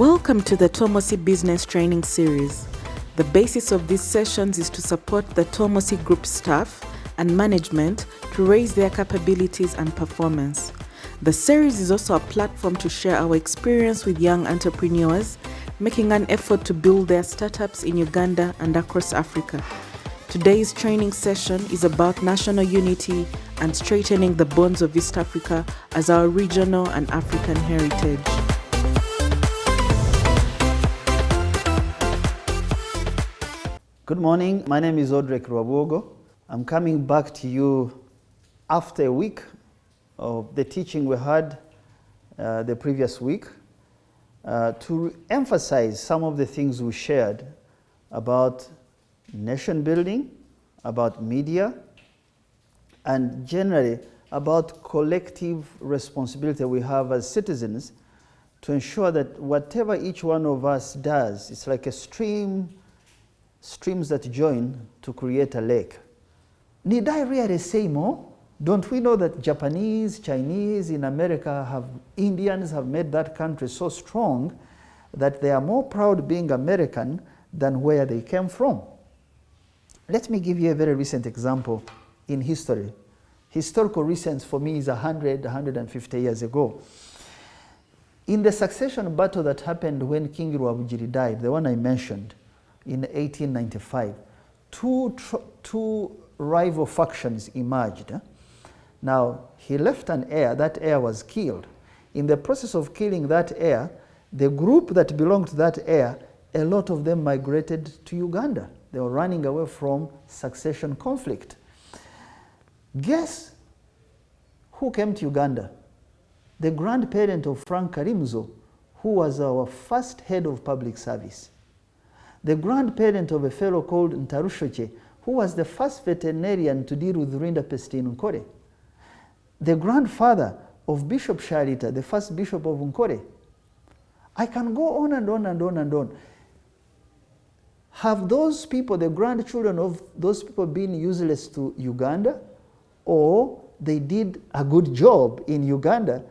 Welcome to the Tomosi Business Training Series. The basis of these sessions is to support the Tomosi Group staff and management to raise their capabilities and performance. The series is also a platform to share our experience with young entrepreneurs making an effort to build their startups in Uganda and across Africa. Today's training session is about national unity and strengthening the bonds of East Africa as our regional and African heritage. Good morning, my name is Grate Lakes. I'm coming back to you after a week of the teaching we had the previous week to emphasize some of the things we shared about nation building, about media, and generally about collective responsibility we have as citizens to ensure that whatever each one of us does, it's like a streams that join to create a lake. Need I really say more? Don't we know that Japanese, Chinese in America Indians have made that country so strong that they are more proud being American than where they came from? Let me give you a very recent example in history. Historical recent for me is 150 years ago. In the succession battle that happened when King Rwabugiri died, the one I mentioned, in 1895, two rival factions emerged. Now, he left an heir. That heir was killed. In the process of killing that heir, the group that belonged to that heir, a lot of them migrated to Uganda. They were running away from succession conflict. Guess who came to Uganda? The grandparent of Frank Karimzo, who was our first head of public service. The grandparent of a fellow called Ntarushoche, who was the first veterinarian to deal with rinderpest in Nkore. The grandfather of Bishop Sharita, the first bishop of Nkore. I can go on and on and on and on. Have those people, the grandchildren of those people, been useless to Uganda, or they did a good job in Uganda?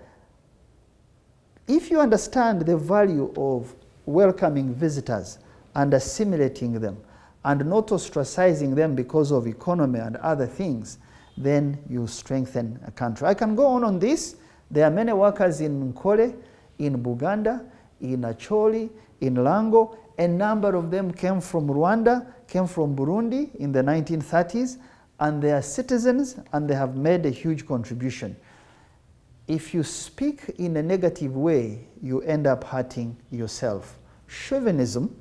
If you understand the value of welcoming visitors and assimilating them and not ostracizing them because of economy and other things, then you strengthen a country. I can go on this. There are many workers in Nkole, in Buganda, in Acholi, in Lango. A number of them came from Rwanda, came from Burundi in the 1930s, and they are citizens and they have made a huge contribution. If you speak in a negative way, you end up hurting yourself. Chauvinism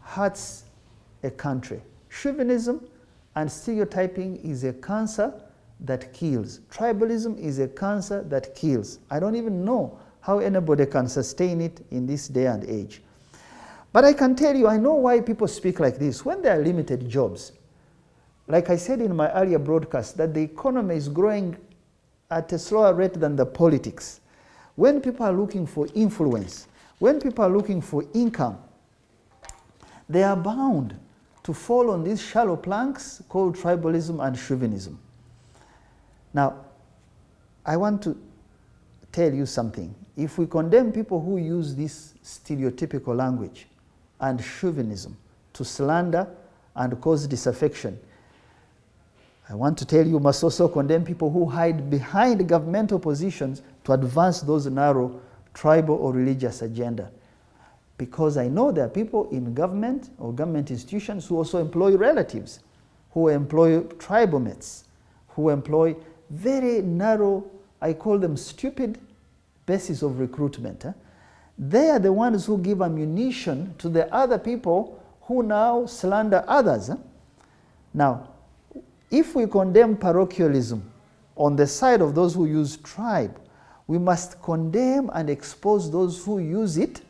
hurts a country. Chauvinism and stereotyping is a cancer that kills. Tribalism is a cancer that kills. I don't even know how anybody can sustain it in this day and age. But I can tell you, I know why people speak like this. When there are limited jobs, like I said in my earlier broadcast, that the economy is growing at a slower rate than the politics. When people are looking for influence, when people are looking for income, they are bound to fall on these shallow planks called tribalism and chauvinism. Now, I want to tell you something. If we condemn people who use this stereotypical language and chauvinism to slander and cause disaffection, I want to tell you must also condemn people who hide behind governmental positions to advance those narrow tribal or religious agenda. Because I know there are people in government or government institutions who also employ relatives, who employ tribal mates, who employ very narrow, I call them stupid, basis of recruitment. They are the ones who give ammunition to the other people who now slander others. Now, if we condemn parochialism on the side of those who use tribe, we must condemn and expose those who use it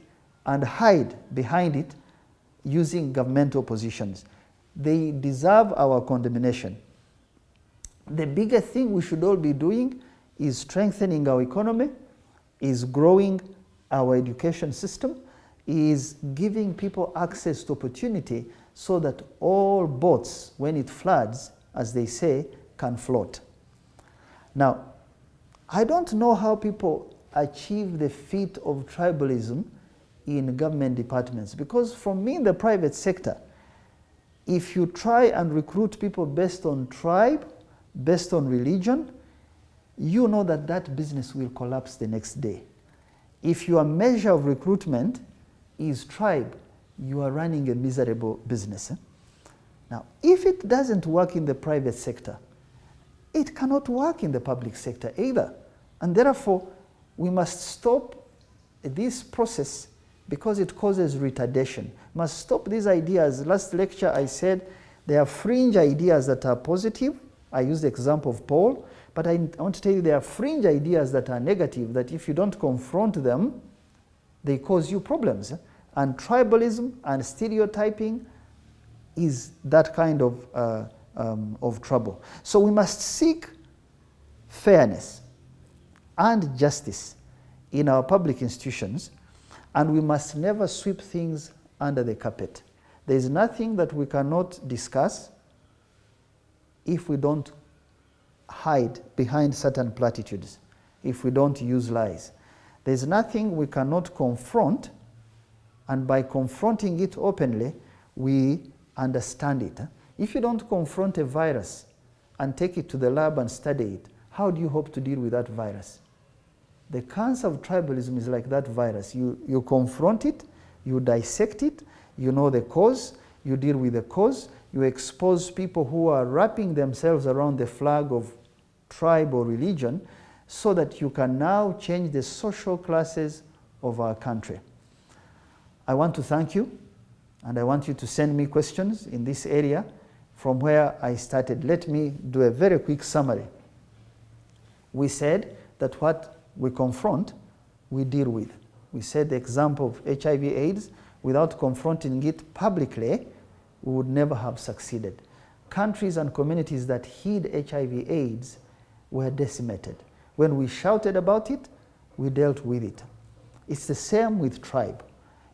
and hide behind it using governmental positions. They deserve our condemnation. The bigger thing we should all be doing is strengthening our economy, is growing our education system, is giving people access to opportunity so that all boats, when it floods, as they say, can float. Now, I don't know how people achieve the feat of tribalism in government departments. Because for me in the private sector, if you try and recruit people based on tribe, based on religion, you know that that business will collapse the next day. If your measure of recruitment is tribe, you are running a miserable business. Now, if it doesn't work in the private sector, it cannot work in the public sector either. And therefore, we must stop this process because it causes retardation. Must stop these ideas. Last lecture I said there are fringe ideas that are positive. I used the example of Paul, but I want to tell you there are fringe ideas that are negative, that if you don't confront them, they cause you problems. And tribalism and stereotyping is that kind of trouble. So we must seek fairness and justice in our public institutions, and we must never sweep things under the carpet. There is nothing that we cannot discuss if we don't hide behind certain platitudes, if we don't use lies. There is nothing we cannot confront, and by confronting it openly, we understand it. If you don't confront a virus and take it to the lab and study it, how do you hope to deal with that virus? The cancer of tribalism is like that virus. You confront it, you dissect it, you know the cause, you deal with the cause, you expose people who are wrapping themselves around the flag of tribe or religion so that you can now change the social classes of our country. I want to thank you, and I want you to send me questions in this area from where I started. Let me do a very quick summary. We said that what we confront, we deal with. We said the example of HIV/AIDS, without confronting it publicly, we would never have succeeded. Countries and communities that hid HIV/AIDS were decimated. When we shouted about it, we dealt with it. It's the same with tribe.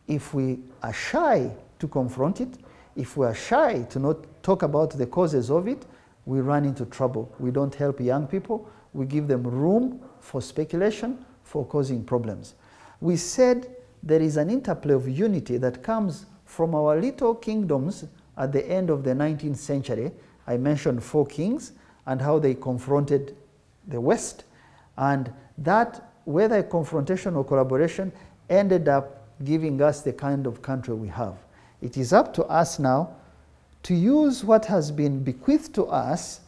If we are shy to confront it, if we are shy to not talk about the causes of it, we run into trouble. We don't help young people. We give them room for speculation, for causing problems. We said there is an interplay of unity that comes from our little kingdoms at the end of the 19th century. I mentioned 4 kings and how they confronted the West, and that, whether confrontation or collaboration, ended up giving us the kind of country we have. It is up to us now to use what has been bequeathed to us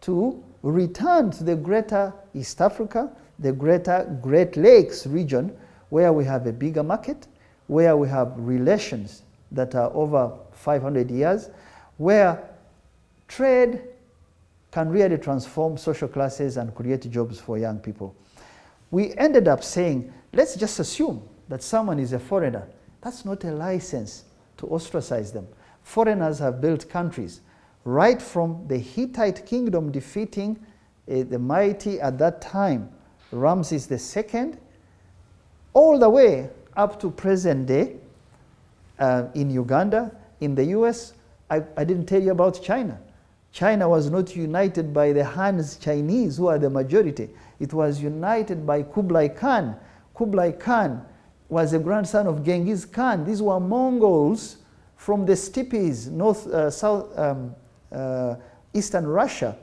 to return to the greater East Africa, the greater Grate Lakes region, where we have a bigger market, where we have relations that are over 500 years, where trade can really transform social classes and create jobs for young people. We ended up saying, let's just assume that someone is a foreigner. That's not a license to ostracize them. Foreigners have built countries, right from the Hittite kingdom defeating the mighty at that time, Ramses II, all the way up to present day in Uganda, in the US. I didn't tell you about China. China was not united by the Han's Chinese, who are the majority. It was united by Kublai Khan. Kublai Khan was a grandson of Genghis Khan. These were Mongols from the steppes, eastern Russia.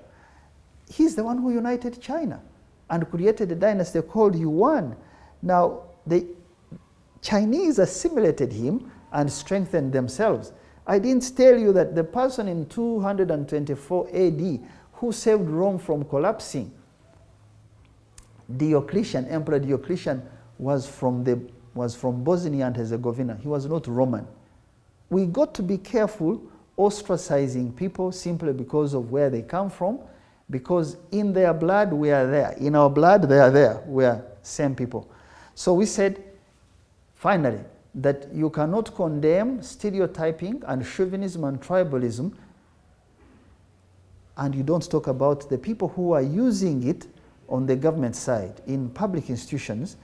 He's the one who united China and created a dynasty called Yuan. Now, the Chinese assimilated him and strengthened themselves. I didn't tell you that the person in 224 AD who saved Rome from collapsing, Diocletian, Emperor Diocletian, was from Bosnia and Herzegovina. He was not Roman. We got to be careful ostracizing people simply because of where they come from, because in their blood we are there. In our blood they are there. We are same people. So we said, finally, that you cannot condemn stereotyping and chauvinism and tribalism, and you don't talk about the people who are using it on the government side, in public institutions,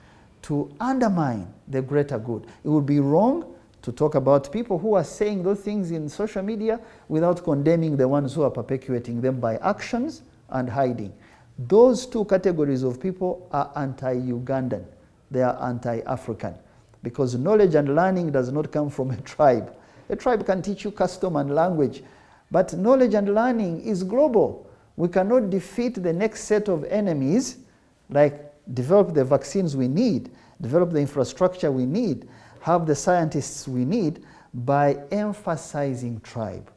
to undermine the greater good. It would be wrong to talk about people who are saying those things in social media without condemning the ones who are perpetuating them by actions and hiding. Those two categories of people are anti-Ugandan. They are anti-African. because knowledge and learning does not come from a tribe. A tribe can teach you custom and language, but knowledge and learning is global. We cannot defeat the next set of enemies, like develop the vaccines we need, develop the infrastructure we need, have the scientists we need, by emphasizing tribe.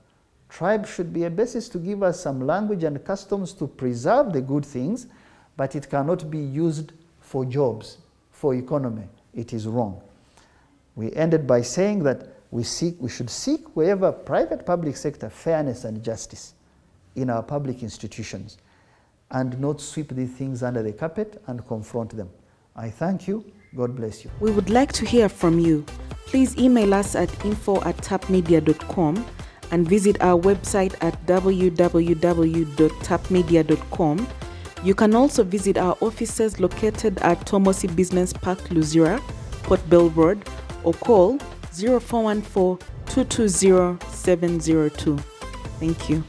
Tribe should be a basis to give us some language and customs to preserve the good things, but it cannot be used for jobs, for economy. It is wrong. We ended by saying that we should seek wherever private public sector fairness and justice in our public institutions, and not sweep these things under the carpet and confront them. I thank you. God bless you. We would like to hear from you. Please email us at info@tapmedia.com and visit our website at www.tapmedia.com. You can also visit our offices located at Tomosi Business Park, Luzira, Port Bell Road, or call 0414 220 702. Thank you.